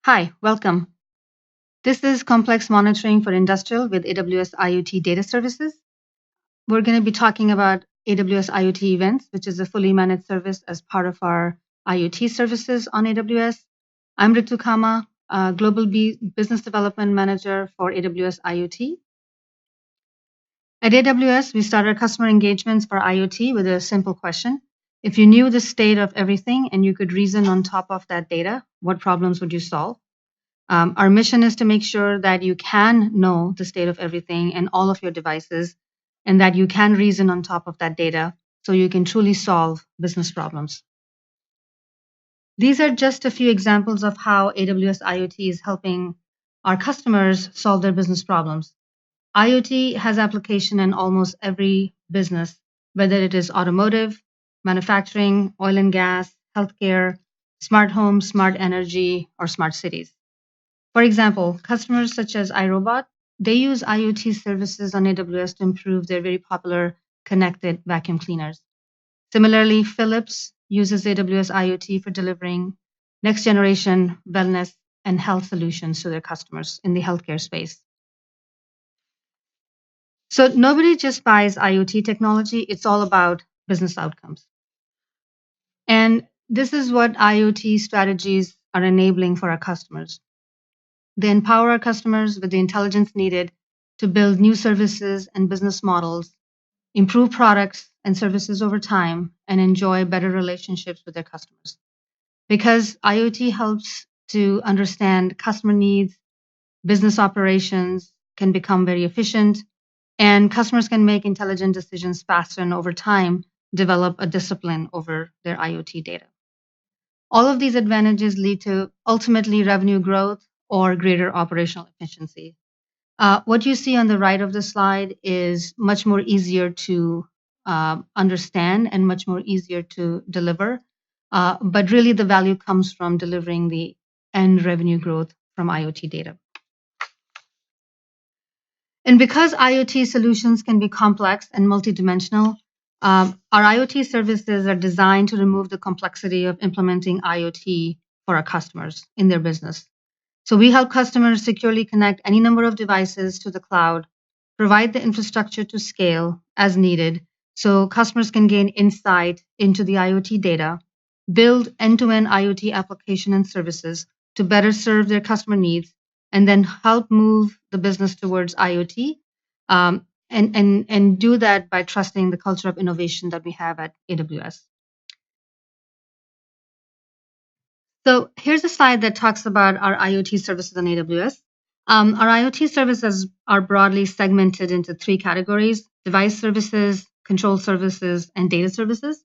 Hi, welcome. This is Complex Monitoring for Industrial with AWS IoT Data Services. We're going to be talking about AWS IoT Events, which is a fully managed service as part of our IoT services on AWS. I'm Ritu Kama, Global Business Development Manager for AWS IoT. At AWS, we start our customer engagements for IoT with a simple question. If you knew the state of everything and you could reason on top of that data, what problems would you solve? Our mission is to make sure that you can know the state of everything and all of your devices, and that you can reason on top of that data so you can truly solve business problems. These are just a few examples of how AWS IoT is helping our customers solve their business problems. IoT has application in almost every business, whether it is automotive, manufacturing, oil and gas, healthcare, smart homes, smart energy, or smart cities. For example, customers such as iRobot, they use IoT services on AWS to improve their very popular connected vacuum cleaners. Similarly, Philips uses AWS IoT for delivering next generation wellness and health solutions to their customers in the healthcare space. So nobody just buys IoT technology, it's all about business outcomes. And this is what IoT strategies are enabling for our customers. They empower our customers with the intelligence needed to build new services and business models, improve products and services over time, and enjoy better relationships with their customers. Because IoT helps to understand customer needs, business operations can become very efficient, and customers can make intelligent decisions faster and over time develop a discipline over their IoT data. All of these advantages lead to ultimately revenue growth or greater operational efficiency. What you see on the right of the slide is much more easier to understand and much more easier to deliver. But really, the value comes from delivering the end revenue growth from IoT data. And because IoT solutions can be complex and multidimensional, our IoT services are designed to remove the complexity of implementing IoT for our customers in their business. So we help customers securely connect any number of devices to the cloud, provide the infrastructure to scale as needed so customers can gain insight into the IoT data, build end-to-end IoT application and services to better serve their customer needs, and then help move the business towards IoT, and do that by trusting the culture of innovation that we have at AWS. So here's a slide that talks about our IoT services on AWS. Our IoT services are broadly segmented into three categories: device services, control services, and data services.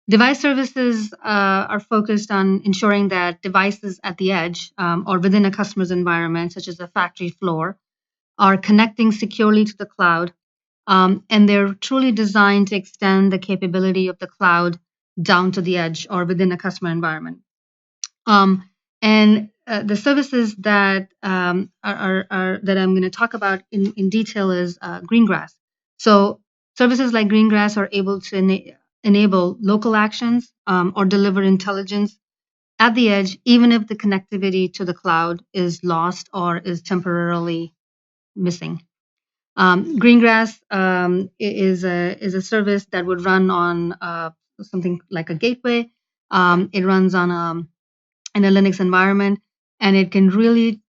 Device services are focused on ensuring that devices at the edge or within a customer's environment, such as a factory floor, are connecting securely to the cloud. And they're truly designed to extend the capability of the cloud down to the edge or within a customer environment. And the services that that I'm going to talk about in detail is Greengrass. So services like Greengrass are able to enable local actions or deliver intelligence at the edge, even if the connectivity to the cloud is lost or is temporarily missing. Greengrass is a service that would run on something like a gateway. It runs on in a Linux environment, and it can really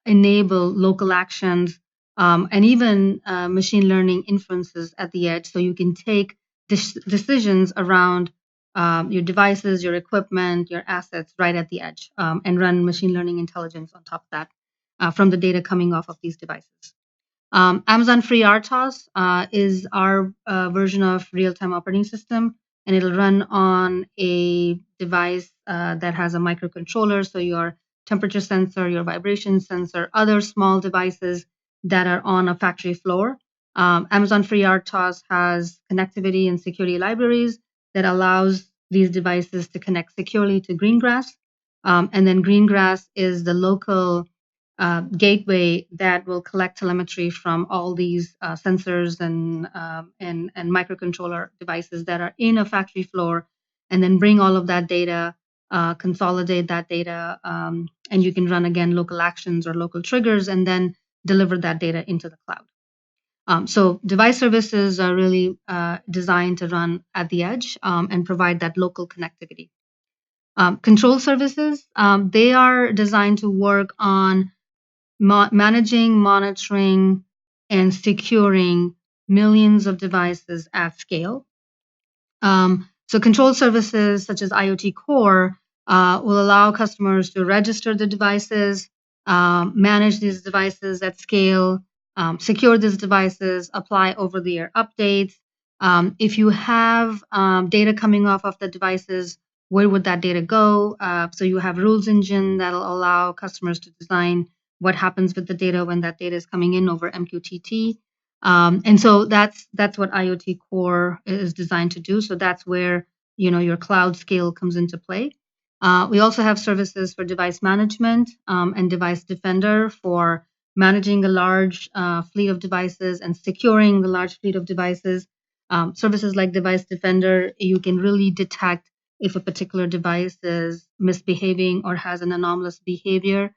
enable local actions and even machine learning inferences at the edge. So you can take decisions around your devices, your equipment, your assets right at the edge, and run machine learning intelligence on top of that from the data coming off of these devices. Amazon Free RTOS is our version of real-time operating system, and it'll run on a device that has a microcontroller. So your temperature sensor, your vibration sensor, other small devices that are on a factory floor. Amazon Free RTOS has connectivity and security libraries that allows these devices to connect securely to Greengrass. And then Greengrass is the local gateway that will collect telemetry from all these sensors and microcontroller devices that are in a factory floor, and then bring all of that data consolidate that data, and you can run again local actions or local triggers, and then deliver that data into the cloud. So device services are really designed to run at the edge and provide that local connectivity. Control services, they are designed to work on managing, monitoring, and securing millions of devices at scale. So control services such as IoT Core will allow customers to register the devices, manage these devices at scale, secure these devices, apply over-the-air updates. If you have data coming off of the devices, where would that data go? So you have rules engine that'll allow customers to design what happens with the data when that data is coming in over MQTT. And so that's what IoT Core is designed to do. So that's where your cloud scale comes into play. We also have services for device management and Device Defender for managing a large fleet of devices and securing the large fleet of devices. Services like Device Defender, you can really detect if a particular device is misbehaving or has an anomalous behavior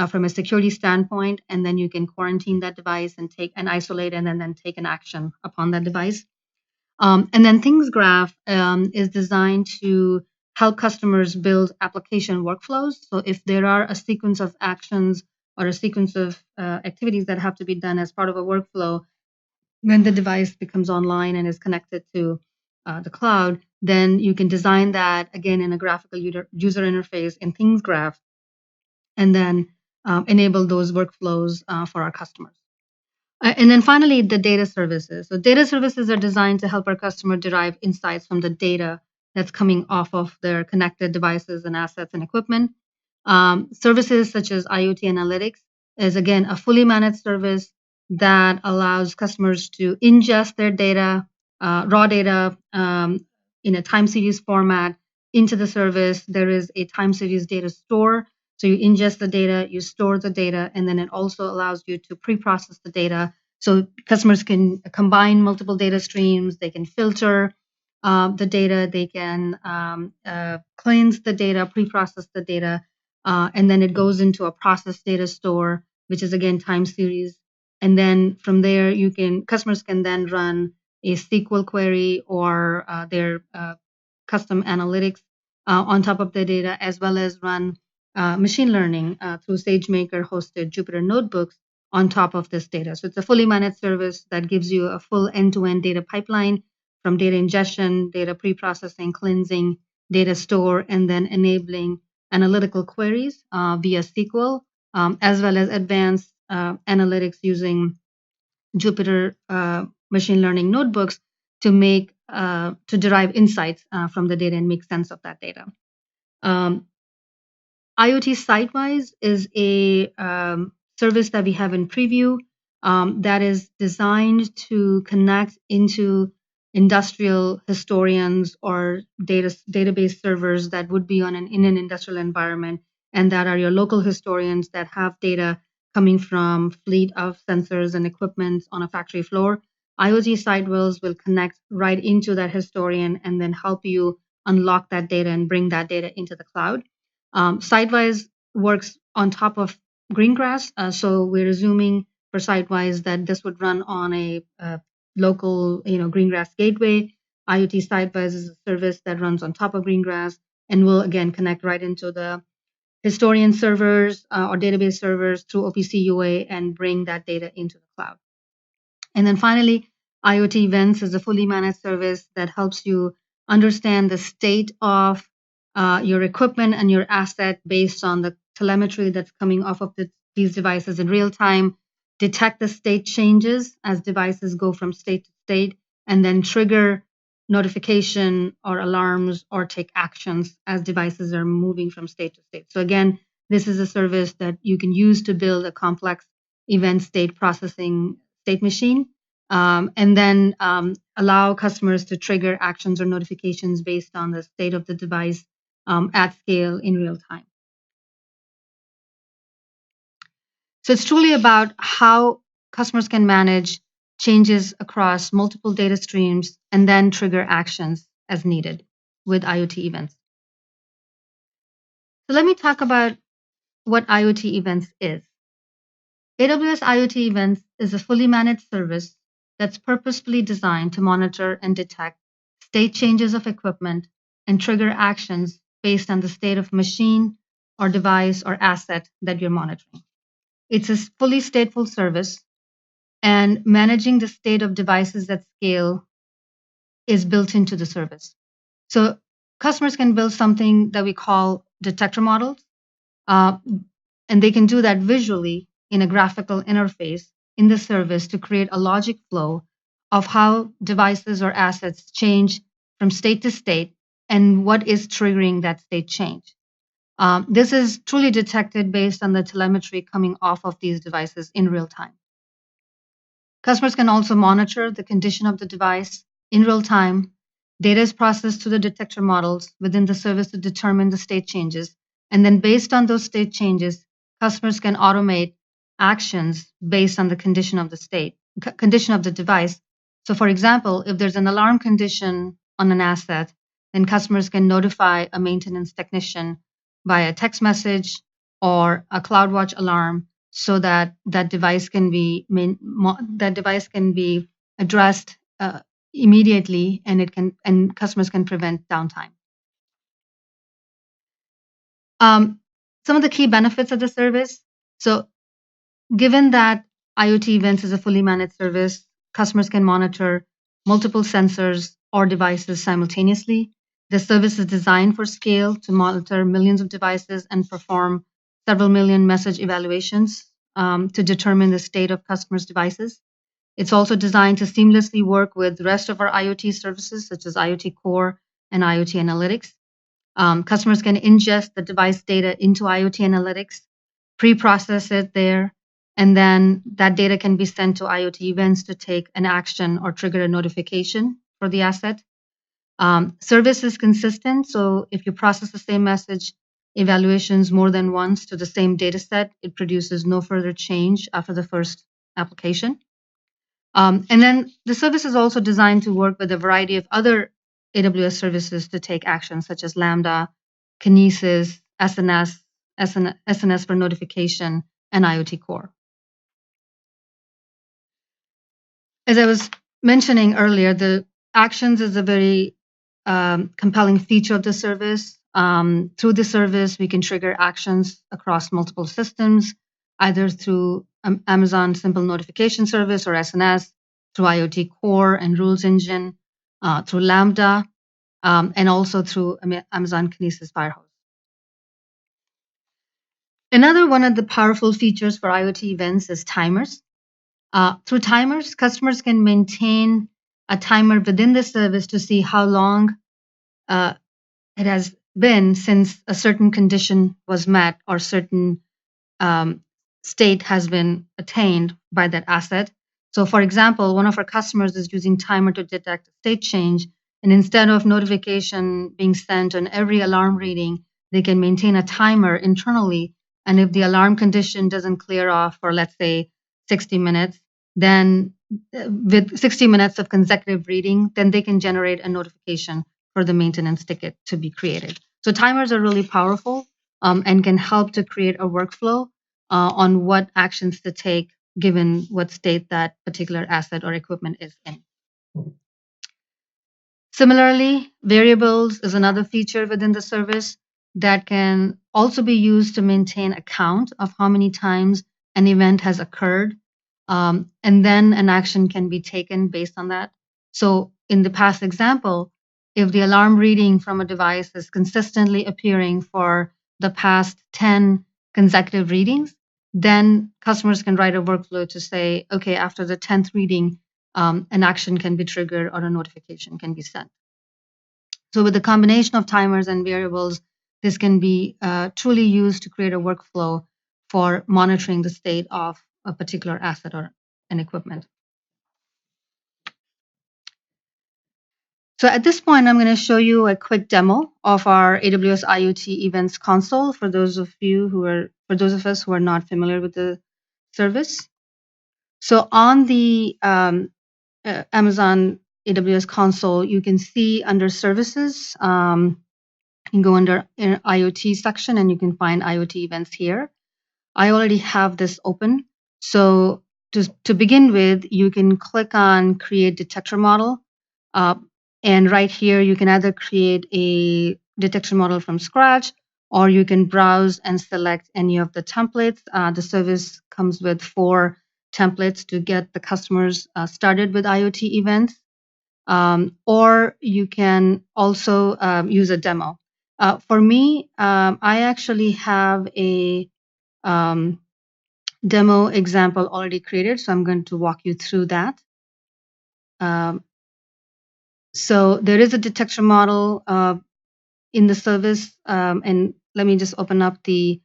from a security standpoint, and then you can quarantine that device and isolate and then take an action upon that device. And then Things Graph is designed to help customers build application workflows. So if there are a sequence of actions or a sequence of activities that have to be done as part of a workflow, when the device becomes online and is connected to the cloud, then you can design that again in a graphical user interface in Things Graph, and then enable those workflows for our customers. And then finally, the data services. So data services are designed to help our customer derive insights from the data that's coming off of their connected devices and assets and equipment. Services such as IoT Analytics is, again, a fully managed service that allows customers to ingest their data, raw data, in a time series format into the service. There is a time series data store. So you ingest the data, you store the data, and then it also allows you to pre-process the data. So customers can combine multiple data streams. They can filter the data. They can cleanse the data, pre-process the data, and then it goes into a process data store, which is again time series. And then from there, customers can then run a SQL query or their custom analytics on top of the data, as well as run machine learning through SageMaker hosted Jupyter notebooks on top of this data. So it's a fully managed service that gives you a full end-to-end data pipeline from data ingestion, data pre-processing, cleansing, data store, and then enabling analytical queries via SQL, as well as advanced analytics using Jupyter machine learning notebooks to derive insights from the data and make sense of that data. IoT Sitewise is a service that we have in preview that is designed to connect into industrial historians or database servers that would be in an industrial environment, and that are your local historians that have data coming from fleet of sensors and equipment on a factory floor. IoT Sitewise will connect right into that historian and then help you unlock that data and bring that data into the cloud. Sitewise works on top of Greengrass, so we're assuming for Sitewise that this would run on a local, Greengrass gateway. IoT Sitewise is a service that runs on top of Greengrass and will again connect right into the historian servers or database servers through OPC UA and bring that data into the cloud. And then finally, IoT Events is a fully managed service that helps you understand the state of your equipment and your asset based on the telemetry that's coming off of these devices in real time, detect the state changes as devices go from state to state, and then trigger notification or alarms or take actions as devices are moving from state to state. So again, this is a service that you can use to build a complex event state processing state machine, and then allow customers to trigger actions or notifications based on the state of the device at scale in real time. So it's truly about how customers can manage changes across multiple data streams and then trigger actions as needed with IoT events. So let me talk about what IoT Events is. AWS IoT Events is a fully managed service that's purposefully designed to monitor and detect state changes of equipment and trigger actions based on the state of machine or device or asset that you're monitoring. It's a fully stateful service, and managing the state of devices at scale is built into the service. So customers can build something that we call detector models, uh, and they can do that visually in a graphical interface in the service to create a logic flow of how devices or assets change from state to state and what is triggering that state change. This is truly detected based on the telemetry coming off of these devices in real time. Customers can also monitor the condition of the device in real time. Data is processed through the detector models within the service to determine the state changes. And then, based on those state changes, customers can automate actions based on the condition of the condition of the device. So, for example, if there's an alarm condition on an asset, then customers can notify a maintenance technician via text message or a CloudWatch alarm so that that device can be addressed immediately, and customers can prevent downtime. Some of the key benefits of the service. So, given that IoT Events is a fully managed service, customers can monitor multiple sensors or devices simultaneously. The service is designed for scale to monitor millions of devices and perform several million message evaluations to determine the state of customers' devices. It's also designed to seamlessly work with the rest of our IoT services, such as IoT Core and IoT Analytics. Customers can ingest the device data into IoT Analytics, pre-process it there, and then that data can be sent to IoT Events to take an action or trigger a notification for the asset. Service is consistent, so if you process the same message evaluations more than once to the same data set, it produces no further change after the first application. And then the service is also designed to work with a variety of other AWS services to take actions such as Lambda, Kinesis, SNS for notification, and IoT Core. As I was mentioning earlier, the actions is a very compelling feature of the service. Through the service, we can trigger actions across multiple systems, either through Amazon Simple Notification Service or SNS, through IoT Core and Rules Engine, through Lambda, and also through Amazon Kinesis Firehose. Another one of the powerful features for IoT events is timers. Through timers, customers can maintain a timer within the service to see how long uh, it has been since a certain condition was met or certain um, state has been attained by that asset. So, for example, one of our customers is using timer to detect state change, and instead of notification being sent on every alarm reading, they can maintain a timer internally. And if the alarm condition doesn't clear off for, let's say, 60 minutes, then with 60 minutes of consecutive reading, then they can generate a notification for the maintenance ticket to be created. So timers are really powerful and can help to create a workflow on what actions to take given what state that particular asset or equipment is in. Similarly, variables is another feature within the service that can also be used to maintain a count of how many times an event has occurred, and then an action can be taken based on that. So, in the past example, if the alarm reading from a device is consistently appearing for the past 10 consecutive readings, then customers can write a workflow to say, okay, after the 10th reading, an action can be triggered or a notification can be sent. So with the combination of timers and variables, this can be truly used to create a workflow for monitoring the state of a particular asset or an equipment. So at this point, I'm going to show you a quick demo of our AWS IoT Events Console for those of us who are not familiar with the service. So on the Amazon AWS console, you can see under services, You can go under IoT section and you can find IoT events here. I already have this open. So to begin with, you can click on create detector model. Uh, and right here, you can either create a detector model from scratch, or you can browse and select any of the templates. The service comes with 4 templates to get the customers started with IoT events. Or you can also use a demo. For me, I actually have a um, demo example already created, so I'm going to walk you through that. Um, so there is a detection model in the service, and let me just open up the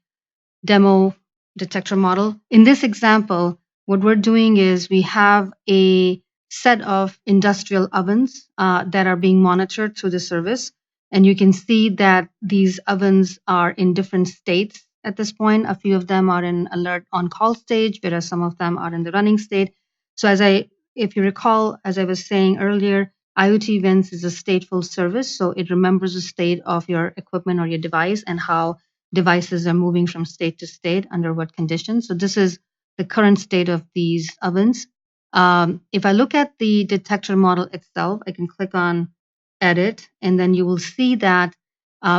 demo detector model. In this example, what we're doing is we have a set of industrial ovens that are being monitored through the service. And you can see that these ovens are in different states at this point. A few of them are in alert on call stage, whereas some of them are in the running state. So if you recall, as I was saying earlier, IoT events is a stateful service. So it remembers the state of your equipment or your device and how devices are moving from state to state under what conditions. So this is the current state of these ovens. If I look at the detector model itself, I can click on edit, and then you will see that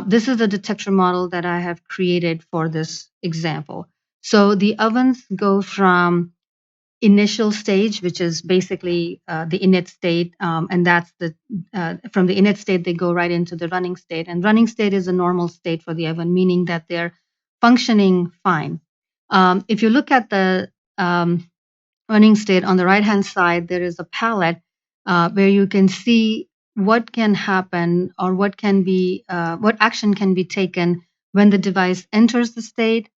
this is the detector model that I have created for this example. So the ovens go from initial stage, which is basically the init state, and that's from the init state they go right into the running state. And running state is a normal state for the oven, meaning that they're functioning fine. If you look at the running state on the right hand side, there is a palette where you can see what can happen or what action can be taken when the device enters the state,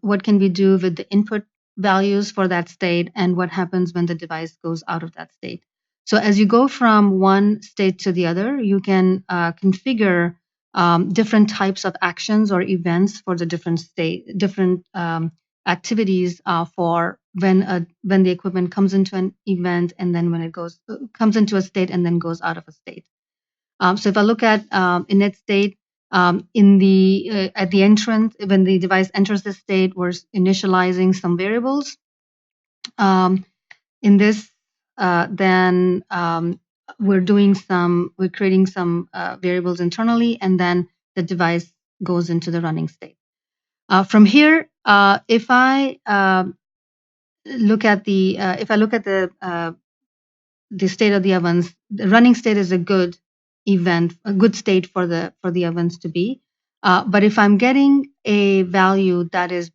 what can we do with the input values for that state, and what happens when the device goes out of that state. So as you go from one state to the other, you can configure different types of actions or events for the different activities for when the equipment comes into an event, and then when it comes into a state and then goes out of a state. So if I look at init state, in the at the entrance, when the device enters the state, we're initializing some variables. In this, then we're creating some variables internally, and then the device goes into the running state. From here, if I if I look at the state of the ovens, the running state is a good a good state for the ovens to be. But if I'm getting a value that is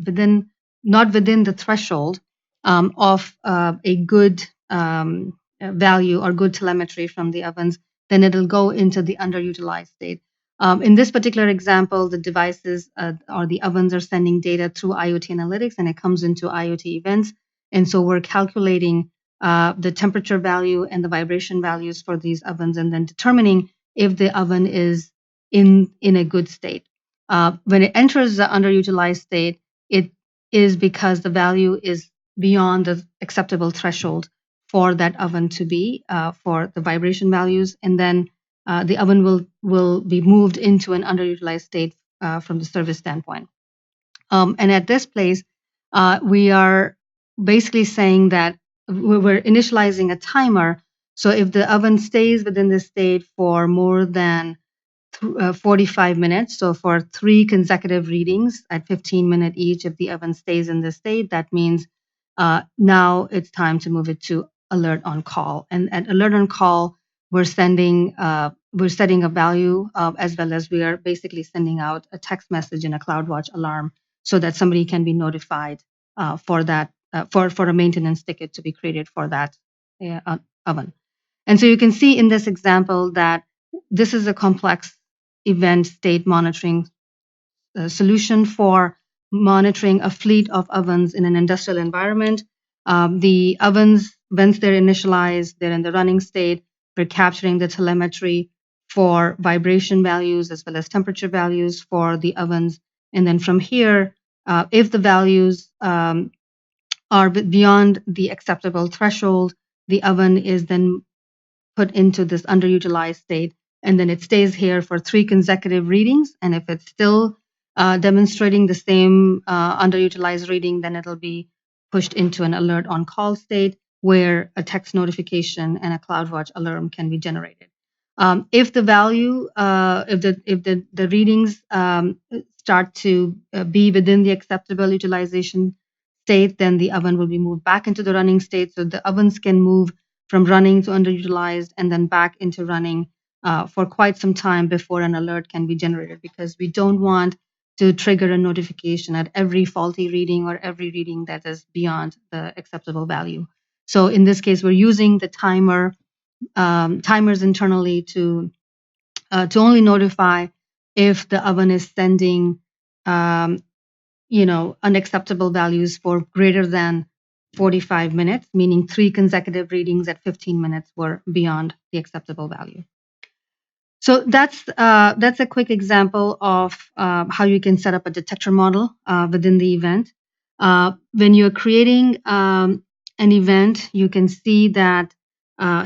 within not within the threshold of a good value or good telemetry from the ovens, then it'll go into the underutilized state. In this particular example, the devices or the ovens are sending data through IoT analytics, and it comes into IoT events. And so we're calculating the temperature value and the vibration values for these ovens, and then determining if the oven is in a good state. When it enters the underutilized state, it is because the value is beyond the acceptable threshold for that oven to be for the vibration values, and then the oven will be moved into an underutilized state from the service standpoint. And at this place, we are basically saying that we're initializing a timer. So if the oven stays within this state for more than 45 minutes, so for 3 consecutive readings at 15 minutes each, if the oven stays in this state, that means now it's time to move it to alert on call. And at alert on call, we're setting a value as well as we are basically sending out a text message and a CloudWatch alarm so that somebody can be notified for that for a maintenance ticket to be created for that oven. And so you can see in this example that this is a complex event state monitoring solution for monitoring a fleet of ovens in an industrial environment. The ovens, once they're initialized, they're in the running state. We're capturing the telemetry for vibration values as well as temperature values for the ovens. And then from here, if the values are beyond the acceptable threshold, the oven is then put into this underutilized state, and then it stays here for 3 consecutive readings. And if it's still demonstrating the same underutilized reading, then it'll be pushed into an alert on call state where a text notification and a CloudWatch alarm can be generated. If the value, if the readings start to be within the acceptable utilization state, then the oven will be moved back into the running state. So the ovens can move from running to underutilized and then back into running for quite some time before an alert can be generated, because we don't want to trigger a notification at every faulty reading or every reading that is beyond the acceptable value. So in this case, we're using the timers internally to only notify if the oven is sending um, unacceptable values for greater than 45 minutes, meaning 3 consecutive readings at 15 minutes were beyond the acceptable value. So that's a quick example of how you can set up a detector model within the event. When you're creating an event, you can see that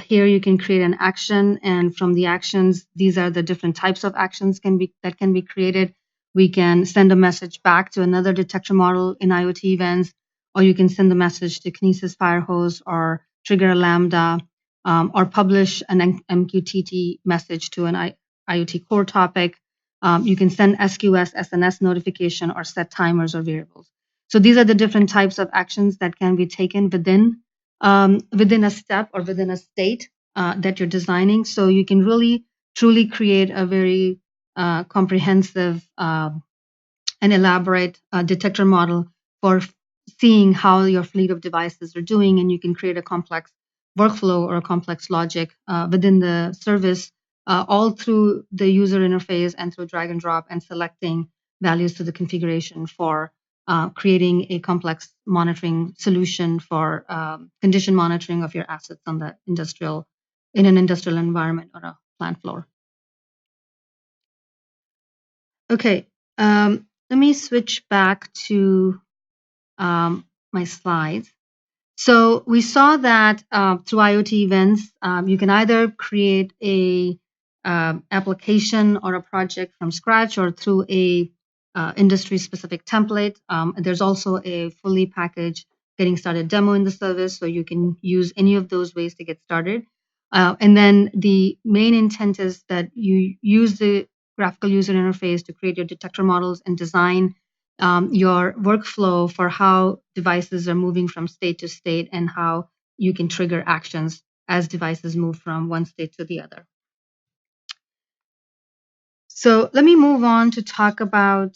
here you can create an action, and from the actions, these are the different types of actions that can be created. We can send a message back to another detector model in IoT events, or you can send a message to Kinesis Firehose or trigger a Lambda, or publish an MQTT message to an IoT core topic. You can send SQS, SNS notification, or set timers or variables. So these are the different types of actions that can be taken within a step or within a state that you're designing. So you can really truly create a very comprehensive and elaborate detector model for seeing how your fleet of devices are doing, and you can create a complex workflow or a complex logic within the service, all through the user interface and through drag and drop and selecting values to the configuration for creating a complex monitoring solution for condition monitoring of your assets on the in an industrial environment or a plant floor. Okay, let me switch back to my slides. So we saw that through IoT events, you can either create a application or a project from scratch or through a industry-specific template. There's also a fully packaged getting started demo in the service, so you can use any of those ways to get started. And then the main intent is that you use the graphical user interface to create your detector models and design your workflow for how devices are moving from state to state and how you can trigger actions as devices move from one state to the other. So let me move on to talk about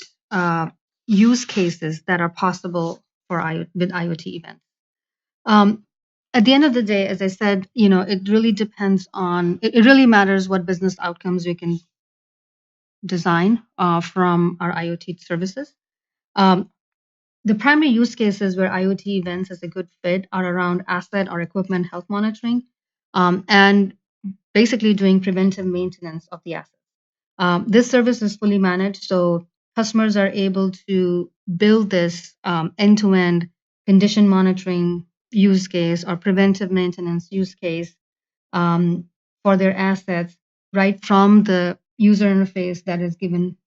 use cases that are possible with IoT events. At the end of the day, as I said, it really depends on, it really matters what business outcomes we can design from our IoT services. The primary use cases where IoT events is a good fit are around asset or equipment health monitoring, and basically doing preventive maintenance of the assets. This service is fully managed, so customers are able to build this end-to-end condition monitoring use case or preventive maintenance use case for their assets right from the user interface that is given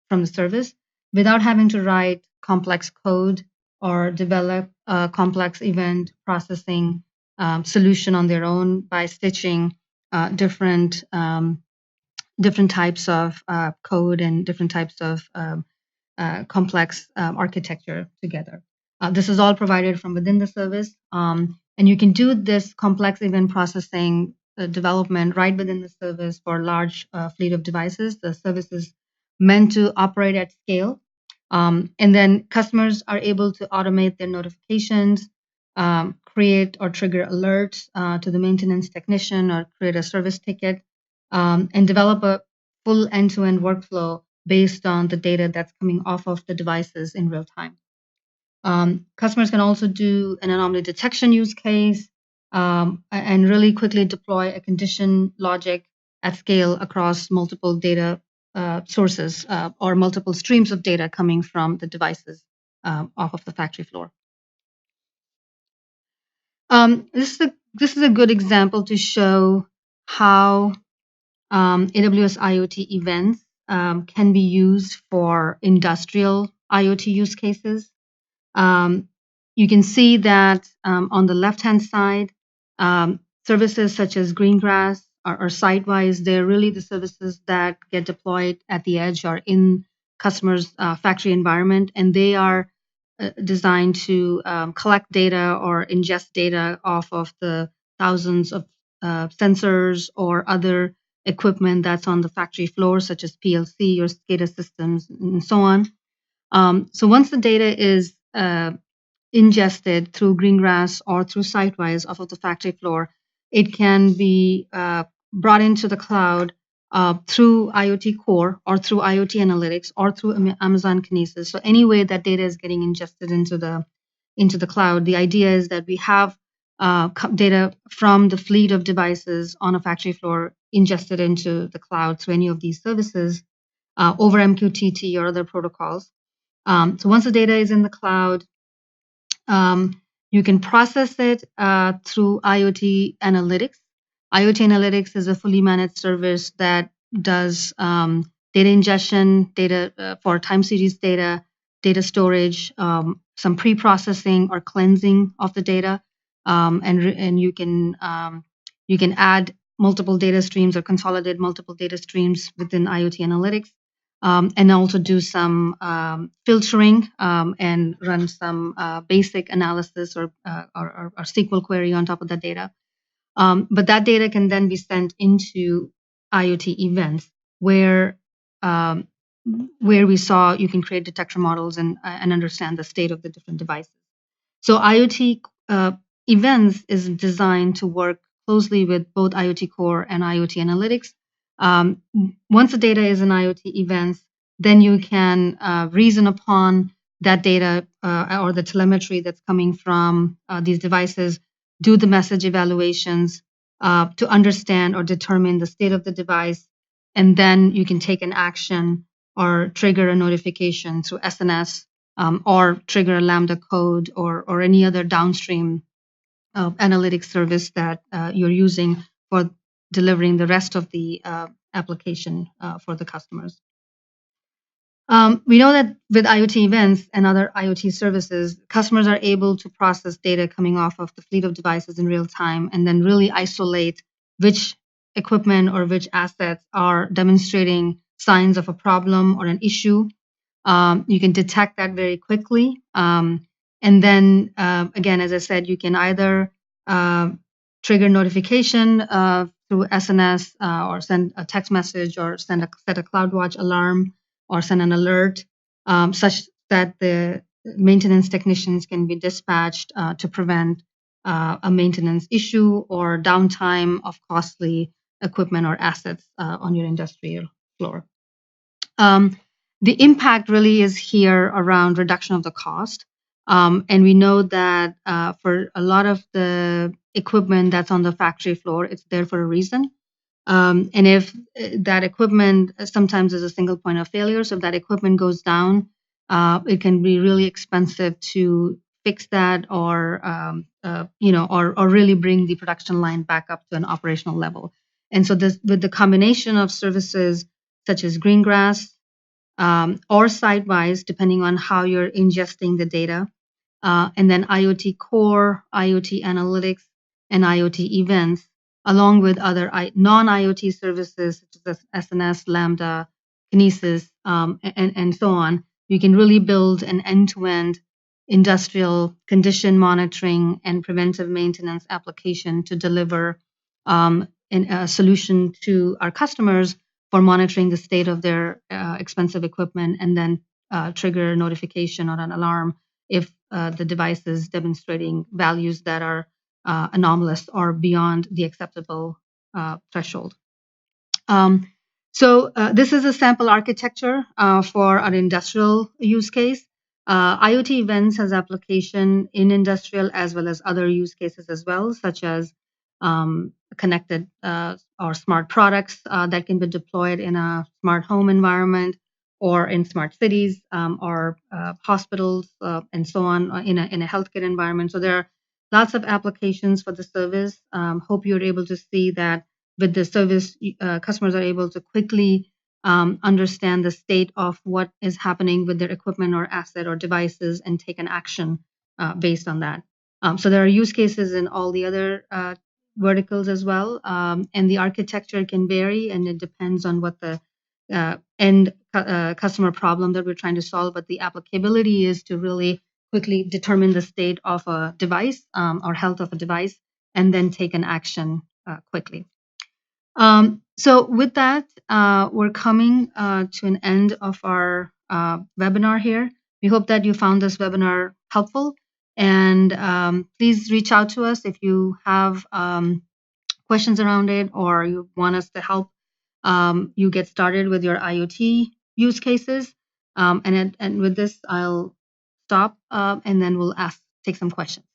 from the service without having to write complex code or develop a complex event processing solution on their own by stitching different types of code and different types of complex architecture together. This is all provided from within the service, and you can do this complex event processing development right within the service for a large fleet of devices. The service is meant to operate at scale, and then customers are able to automate their notifications, create or trigger alerts to the maintenance technician, or create a service ticket, and develop a full end-to-end workflow based on the data that's coming off of the devices in real time. Customers can also do an anomaly detection use case and really quickly deploy a condition logic at scale across multiple data sources or multiple streams of data coming from the devices off of the factory floor. This is a good example to show how AWS IoT Events can be used for industrial IoT use cases. Um, you can see that on the left-hand side, services such as Greengrass or Sidewise, they're really the services that get deployed at the edge or in customers' factory environment, and they are designed to collect data or ingest data off of the thousands of sensors or other equipment that's on the factory floor, such as PLC or SCADA systems and so on. So once the data is ingested through Greengrass or through Sitewise off of the factory floor, it can be brought into the cloud through IoT Core or through IoT Analytics or through Amazon Kinesis. So any way that data is getting ingested into the cloud, the idea is that we have data from the fleet of devices on a factory floor ingested into the cloud through any of these services over MQTT or other protocols. So once the data is in the cloud, you can process it through IoT Analytics. IoT Analytics is a fully managed service that does data ingestion, data for time series data, data storage, some pre-processing or cleansing of the data, and you can add multiple data streams or consolidate multiple data streams within IoT Analytics and also do some filtering and run some basic analysis or SQL query on top of the data. But that data can then be sent into IoT events um, where we saw you can create detector models and understand the state of the different devices. So IoT events is designed to work closely with both IoT Core and IoT Analytics. Um, Once the data is in IoT events, then you can reason upon that data or the telemetry that's coming from these devices, do the message evaluations to understand or determine the state of the device, and then you can take an action or trigger a notification through SNS or trigger a Lambda code or any other downstream analytics service that you're using for delivering the rest of the application for the customers. We know that with IoT events and other IoT services, customers are able to process data coming off of the fleet of devices in real time and then really isolate which equipment or which assets are demonstrating signs of a problem or an issue. You can detect that very quickly. And then, again, as I said, you can either trigger notification through SNS or send a text message or set a CloudWatch alarm or send an alert such that the maintenance technicians can be dispatched to prevent a maintenance issue or downtime of costly equipment or assets on your industrial floor. The impact really is here around reduction of the cost. And we know that for a lot of the equipment that's on the factory floor, it's there for a reason. And if that equipment sometimes is a single point of failure, so if that equipment goes down, it can be really expensive to fix that or really bring the production line back up to an operational level. And so with the combination of services such as Greengrass, or Sidewise, depending on how you're ingesting the data. And then IoT Core, IoT Analytics, and IoT Events, along with other non-IoT services such as SNS, Lambda, Kinesis, and so on. You can really build an end-to-end industrial condition monitoring and preventive maintenance application to deliver a solution to our customers for monitoring the state of their expensive equipment and then trigger a notification or an alarm if the device is demonstrating values that are anomalous or beyond the acceptable threshold. So this is a sample architecture for an industrial use case. IoT events has application in industrial as well as other use cases as well, such as connected or smart products that can be deployed in a smart home environment or in smart cities or hospitals and so on in a healthcare environment. So there are lots of applications for the service. Hope you're able to see that with the service, customers are able to quickly understand the state of what is happening with their equipment or asset or devices and take an action based on that. So there are use cases in all the other verticals as well, and the architecture can vary, and it depends on what the end customer problem that we're trying to solve. But the applicability is to really quickly determine the state of a device or health of a device, and then take an action quickly. So with that, we're coming to an end of our webinar here. We hope that you found this webinar helpful, and please reach out to us if you have questions around it, or you want us to help you get started with your IoT use cases. And with this, I'll stop, and then we'll take some questions.